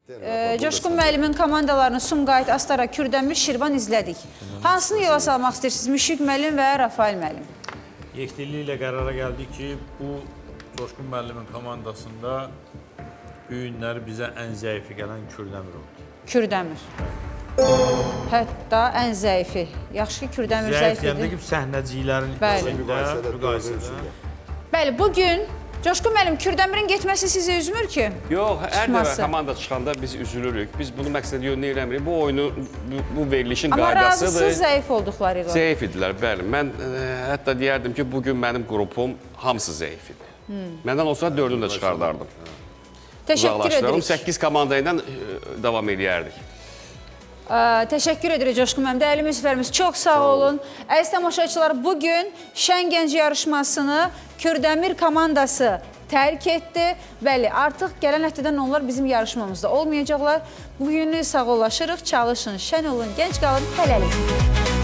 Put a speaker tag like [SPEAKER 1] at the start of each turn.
[SPEAKER 1] Coşqun müəllimin komandalarını Sumqayıt, Astara, Kürdəmir, Şirvan izlədik. Hansını yola salmaq istəyirsiniz? Müşfiq müəllim və Rafael müəllim?
[SPEAKER 2] Yekdilli ilə qərara gəldik ki, bu Coşqun müəllimin komandasında bu günləri bizə ən zəifi gələn Kürdəmir oldu.
[SPEAKER 1] Kürdəmir. Hətta ən zəifi. Yaxşı ki, Kürdəmir
[SPEAKER 2] Zəif
[SPEAKER 1] zəif
[SPEAKER 2] deyəndə
[SPEAKER 1] idi.
[SPEAKER 2] ki, səhnəciklərin müqayisədə.
[SPEAKER 1] Bəli, bugün Coşqun müəllim, Kürdəmirin getməsi sizi üzmür ki?
[SPEAKER 3] Yox, hər dəfə komanda çıxanda biz üzülürük. Biz bunu məqsəd yönünə eləmirik. Bu oyunu, bu verilişin
[SPEAKER 1] qaydasıdır. Amma razısız zəif olduqları ilə.
[SPEAKER 3] Zəif idilər, bəli. Mən hətta deyərdim ki, bugün mənim qrupum hamısı zəif idi. Məndən olsa 4-ünü də çıxardardım.
[SPEAKER 1] Təşəkkür edirik.
[SPEAKER 3] 8 komanda ilə davam edərdik.
[SPEAKER 1] Təşəkkür edirik Coşqun müəllim. Dəyərli müsiflərimiz, çox sağ olun. Əziz tamaşaçılar, bugün Şən Gənc yarışmasını Kürdəmir komandası tərk etdi. Bəli, artıq gələn həftədən onlar bizim yarışmamızda olmayacaqlar. Bugünü sağollaşırıq, çalışın, şən olun, gənc qalın, hələlik.